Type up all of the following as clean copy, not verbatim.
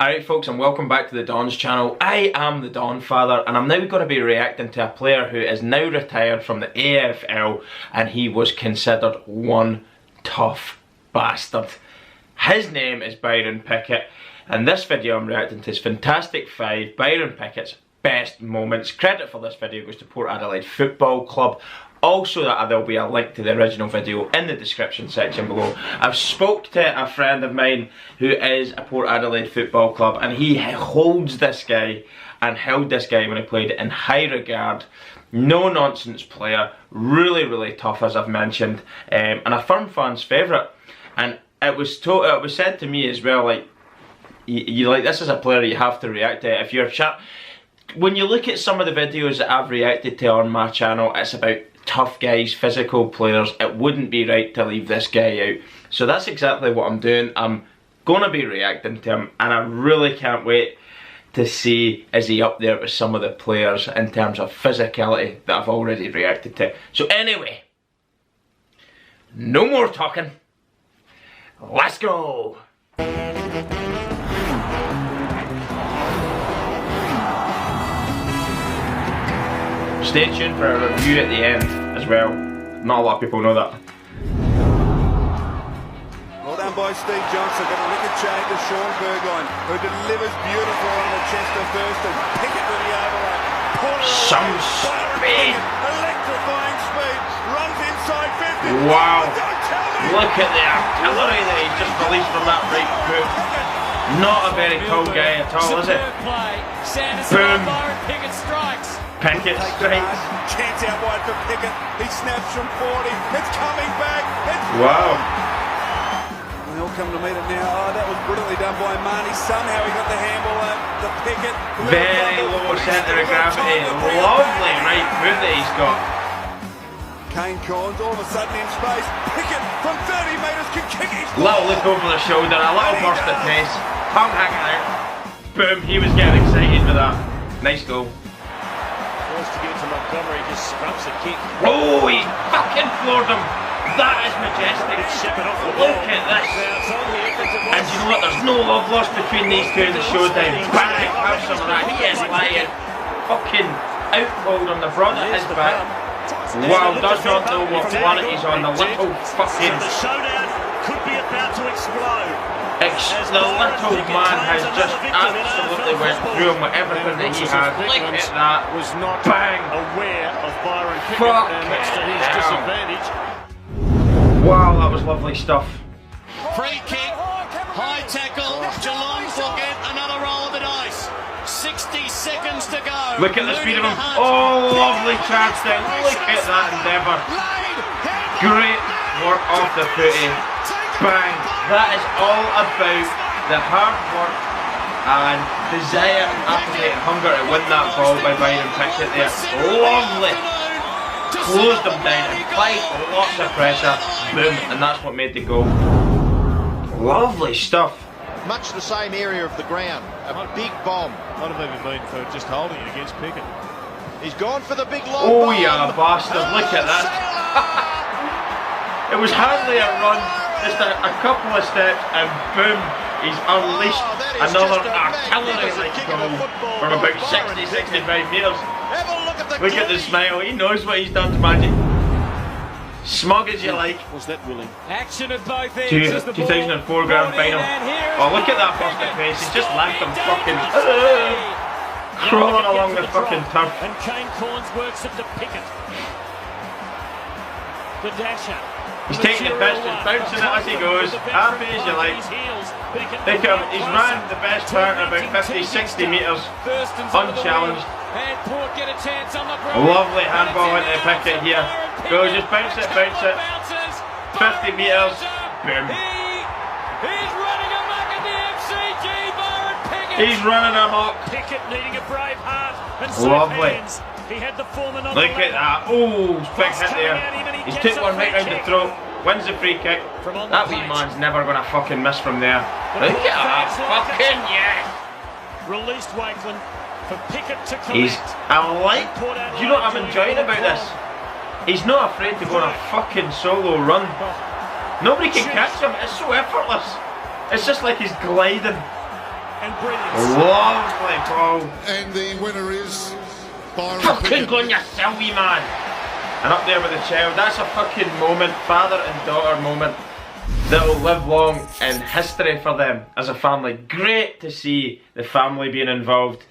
Alright folks, and welcome back to the Don's channel. I am the Donfather, and I'm now going to be reacting to a player who is now retired from the AFL, and he was considered one tough bastard. His name is Byron Pickett, and this video I'm reacting to is Fantastic 5, Byron Pickett's best moments. Credit for this video goes to Port Adelaide Football Club. Also, there'll be a link to the original video in the description section below. I've spoke to a friend of mine who is a Port Adelaide Football Club, and he holds this guy and held this guy when he played in high regard. No nonsense player, really tough as I've mentioned, and a firm fan's favourite. And it was said to me as well, like, you like, this is a player you have to react to if you're when you look at some of the videos that I've reacted to on my channel, it's about tough guys, physical players. It wouldn't be right to leave this guy out. So that's exactly what I'm doing. I'm gonna be reacting to him, and I really can't wait to see, is he up there with some of the players in terms of physicality that I've already reacted to. So anyway, no more talking. Let's go. Stay tuned for a review at the end as well. Not a lot of people know that. Well done by Steve Johnson. Got a wicked chain to Sean Burgoyne, who delivers beautiful on the chest of Thurston. Pickett with the overlap. Some speed. Electrifying speed. Runs inside 50. Wow. Look at the artillery that he just released from that right foot. Not a very tall guy at all, is it? Boom. Pickett strikes. Pickett strikes. Chance out wide for Pickett. He snaps from 40. It's coming back. Wow. They all come to meet it now. Oh, that was brilliantly done by Marnie. Somehow he got the handball out to Pickett. Very low centre of gravity. Lovely right foot that he's got. Kane Corns all of a sudden in space. Pickett from 30 metres can kick his Little look over the shoulder, a little burst of pace. Tongue hanging out. Boom, he was getting excited with that. Nice goal. Forced to get to Montgomery, just scrubs the kick. Oh, he fucking floored him. That is majestic. Look at this. And you know what, there's no love lost between these two in the showdown. Bang, have some of that. He is lying. Fucking outpulled on the front of his back. Wow, does not know what planet he's on. The little fucking... The showdown could be about to explode. The little man has just absolutely went through him with everything that he had. Look at that. Was not bang. Aware of Byron Pickett, Fuck and that's to his disadvantage. Wow, that was lovely stuff. Free kick, high tackle, Geelong will get another roll of the dice. 60 seconds to go. Look at the speed of him. Oh, lovely chance there. Look at that endeavour. Great work off the footy. Bang. That is all about the hard work and desire, appetite and hunger to win that ball by Byron Pickett there. Lovely. Closed him down and applied lots of pressure. Boom. And that's what made the goal. Lovely stuff. Much the same area of the ground. A big bomb. Might have even been for just holding it against Pickett. He's gone for the big long Oh, bomb. yeah, bastard. Look at that. It was hardly a run. Just a couple of steps and boom, he's unleashed another artillery-like goal from about 60-65 metres. Look at the smile. He knows what he's done to Magic. Smug as you like. Was that willing? Action at both ends. 2004 grand final. Oh, look at that burst of pace. He's just left him fucking crawling along the fucking turf. And Kane Corns works it to Pickett. The dasher. He's taking the piss, just bouncing it as he goes. Happy as you like. Pickett, he's ran the best part about 50-60 metres unchallenged. Lovely handball into Pickett here. Go, just bounce it, 50 metres. Boom. He's running amok at the MCG, Byron Pickett. He's running amok. Pickett needing a brave heart and lovely. hands. He had the foreman on Look at that. Oh, big hit there. He's took one right round the throat. Wins the free kick. That wee man's never going to fucking miss from there. Look at that. Fucking yes. Released Wakeland for Pickett to collect. He's do you know what I'm enjoying about this? He's not afraid to go on a fucking solo run. Nobody can catch him. It's so effortless. It's just like he's gliding. and brilliance. Lovely ball. And the winner is Byron. Fucking go on yourself, wee man. And up there with the child, that's a fucking moment, father and daughter moment, that'll live long in history for them as a family. Great to see the family being involved.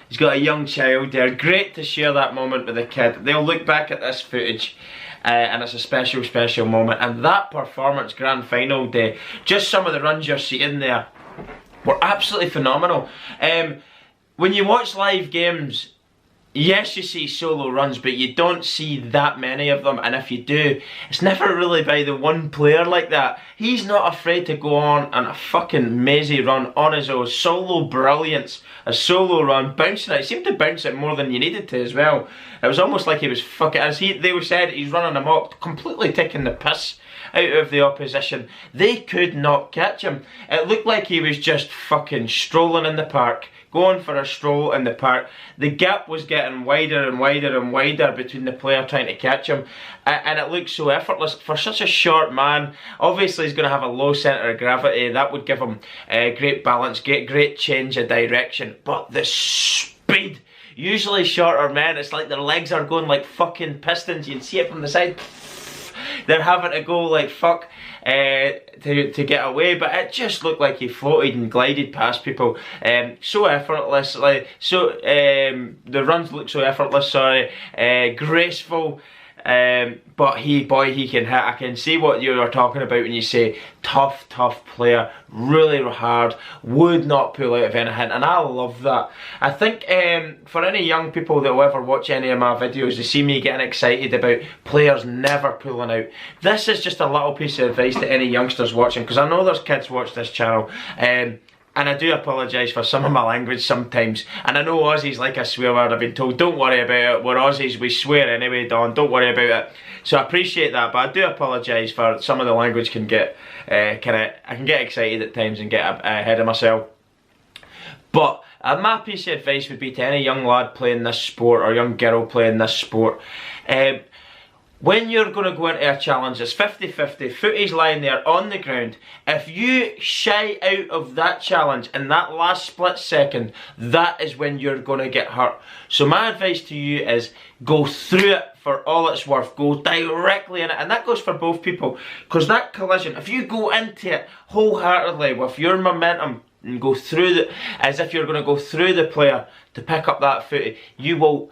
He's got a young child there. Great to share that moment with the kid. They'll look back at this footage and it's a special, special moment. And that performance, grand final day, just some of the runs you're seeing there were absolutely phenomenal. When you watch live games, yes, you see solo runs, but you don't see that many of them, and if you do, it's never really by the one player like that. He's not afraid to go on a fucking mazy run on his own. Solo brilliance, a solo run, bouncing it. He seemed to bounce it more than you needed to as well. It was almost like he was fucking, as they said, he's running amok, completely taking the piss out of the opposition. They could not catch him. It looked like he was just fucking strolling in the park, going for a stroll in the park. The gap was getting wider and wider and wider between the player trying to catch him, and it looked so effortless for such a short man. Obviously he's going to have a low centre of gravity, that would give him great balance, great change of direction, but the speed. Usually shorter men, it's like their legs are going like fucking pistons. You can see it from the side. They're having to go like fuck to get away, but it just looked like he floated and glided past people, so effortless. Like so, the runs look so effortless. Sorry, graceful. But he can hit. I can see what you are talking about when you say tough player, really hard, would not pull out of anything, and I love that. I think for any young people that will ever watch any of my videos, they see me getting excited about players never pulling out. This is just a little piece of advice to any youngsters watching, because I know there's kids watch this channel, and I do apologise for some of my language sometimes. And I know Aussies like a swear word. I've been told, don't worry about it. We're Aussies, we swear anyway, Don. Don't worry about it. So I appreciate that, but I do apologise for some of the language can get, I can get excited at times and get ahead of myself. But my piece of advice would be to any young lad playing this sport or young girl playing this sport. When you're going to go into a challenge, it's 50-50, footy's lying there on the ground. If you shy out of that challenge in that last split second, that is when you're going to get hurt. So my advice to you is go through it for all it's worth. Go directly in it, and that goes for both people. Because that collision, if you go into it wholeheartedly with your momentum and go through as if you're going to go through the player to pick up that footy, you're both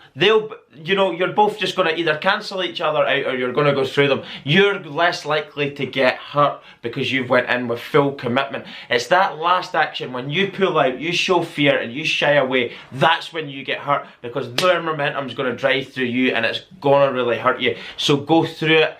just going to either cancel each other out or you're going to go through them. You're less likely to get hurt because you've went in with full commitment. It's that last action when you pull out, you show fear and you shy away, that's when you get hurt, because their momentum's going to drive through you and it's going to really hurt you. So go through it.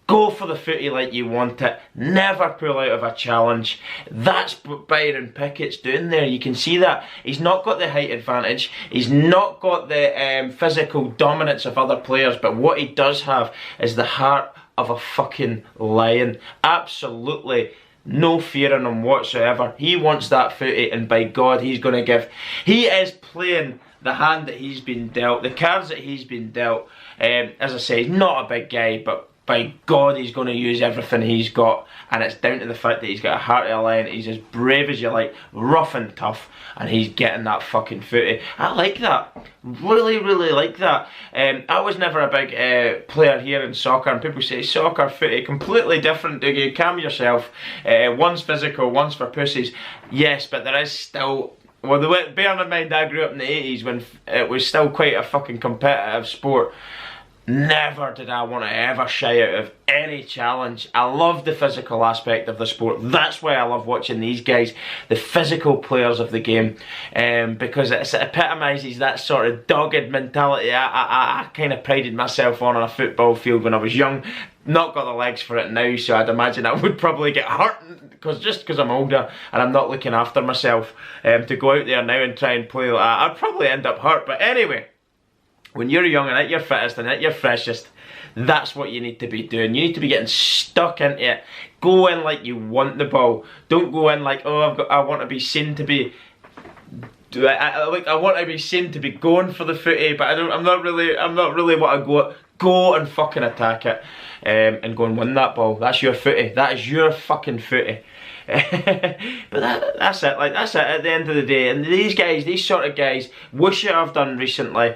Go for the footy like you want it. Never pull out of a challenge. That's what Byron Pickett's doing there. You can see that. He's not got the height advantage. He's not got the physical dominance of other players. But what he does have is the heart of a fucking lion. Absolutely no fear in him whatsoever. He wants that footy, and by God, he's going to give. He is playing the hand that he's been dealt. The cards that he's been dealt. As I say, he's not a big guy, but by God, he's going to use everything he's got, and it's down to the fact that he's got a heart of a lion. He's as brave as you like, rough and tough, and he's getting that fucking footy. I like that. Really, really like that. I was never a big player here in soccer, and people say soccer, footy, completely different. Do you calm yourself? One's physical, one's for pussies. Yes, but there is still... Well, bearing in mind I grew up in the 80s when it was still quite a fucking competitive sport. Never did I want to ever shy out of any challenge. I love the physical aspect of the sport. That's why I love watching these guys, the physical players of the game, because it epitomises that sort of dogged mentality I kind of prided myself on a football field when I was young. Not got the legs for it now, so I'd imagine I would probably get hurt just because I'm older and I'm not looking after myself. To go out there now and try and play like that, I'd probably end up hurt. But anyway, when you're young and at your fittest and at your freshest, that's what you need to be doing. You need to be getting stuck into it. Go in like you want the ball. Don't go in like, oh, I want to be seen to be... I want to be seen to be going for the footy, but I'm not really what I go. Go and fucking attack it, and go and win that ball. That's your footy. That is your fucking footy. But that's it. Like, that's it at the end of the day. And these guys, these sort of guys, wish you have done recently.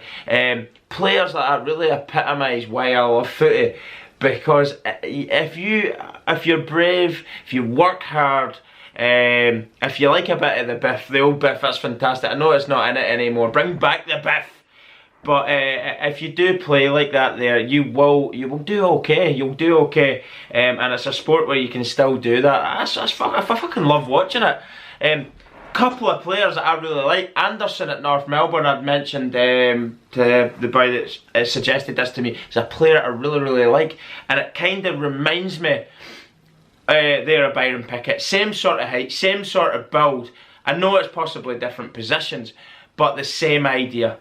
Players like that really epitomise why I love footy. Because if you're brave, if you work hard, if you like a bit of the biff, the old biff, that's fantastic. I know it's not in it anymore. Bring back the biff. But if you do play like that there, you will do okay. You'll do okay. And it's a sport where you can still do that. I fucking love watching it. Couple of players that I really like. Anderson at North Melbourne, I'd mentioned to the boy that suggested this to me. He's a player I really like. And it kind of reminds me there of Byron Pickett. Same sort of height, same sort of build. I know it's possibly different positions, but the same idea.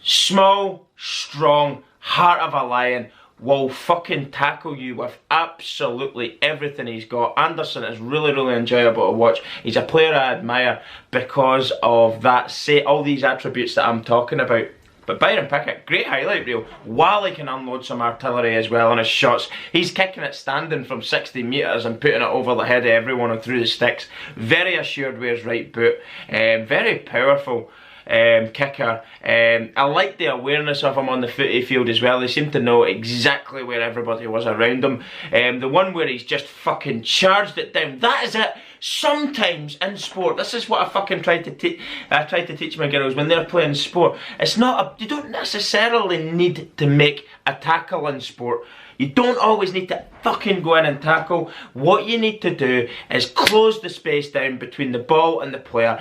Small, strong, heart of a lion, will fucking tackle you with absolutely everything he's got. Anderson is really enjoyable to watch. He's a player I admire because of that, all these attributes that I'm talking about. But Byron Pickett, great highlight reel. While he can unload some artillery as well on his shots, he's kicking it standing from 60 metres and putting it over the head of everyone and through the sticks. Very assured with his right boot. Very powerful kicker. I like the awareness of him on the footy field as well. He seemed to know exactly where everybody was around him. The one where he's just fucking charged it down, that is it. Sometimes in sport, this is what I fucking try to teach my girls when they're playing sport. It's not you don't necessarily need to make a tackle in sport. You don't always need to fucking go in and tackle. What you need to do is close the space down between the ball and the player.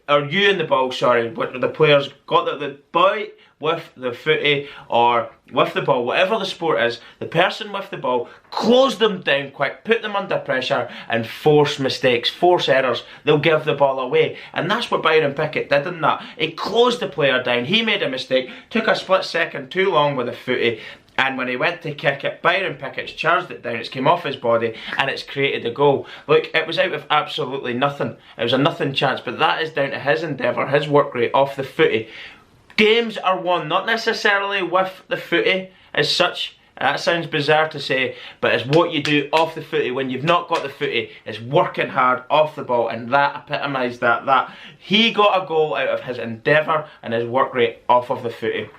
Or you and the ball, sorry, what the players got the boy with the footy or with the ball, whatever the sport is, the person with the ball, close them down quick, put them under pressure and force mistakes, force errors. They'll give the ball away. And that's what Byron Pickett did in that. He closed the player down, he made a mistake, took a split second too long with the footy, and when he went to kick it, Byron Pickett's charged it down, it's came off his body, and it's created a goal. Look, it was out of absolutely nothing. It was a nothing chance, but that is down to his endeavour, his work rate off the footy. Games are won, not necessarily with the footy as such. That sounds bizarre to say, but it's what you do off the footy when you've not got the footy. It's working hard off the ball, and that epitomised that. He got a goal out of his endeavour and his work rate off of the footy.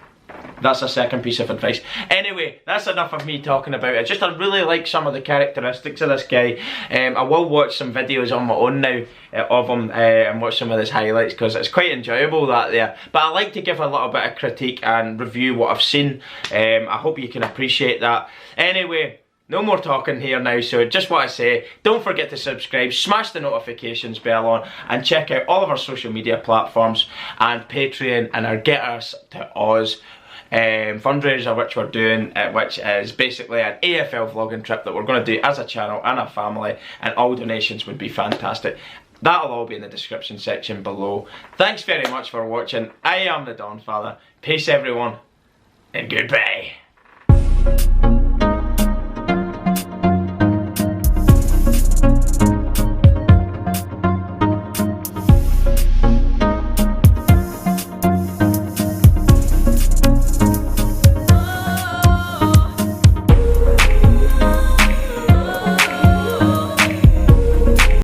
That's a second piece of advice. Anyway, that's enough of me talking about it. Just I really like some of the characteristics of this guy. I will watch some videos on my own now of him and watch some of his highlights because it's quite enjoyable that there. But I like to give a little bit of critique and review what I've seen. I hope you can appreciate that. Anyway, no more talking here now, so just what I say, don't forget to subscribe, smash the notifications bell on, and check out all of our social media platforms and Patreon and our Get Us to Oz fundraiser which we're doing, which is basically an AFL vlogging trip that we're going to do as a channel and a family, and all donations would be fantastic. That'll all be in the description section below. Thanks very much for watching. I am the Donfather. Peace everyone, and goodbye.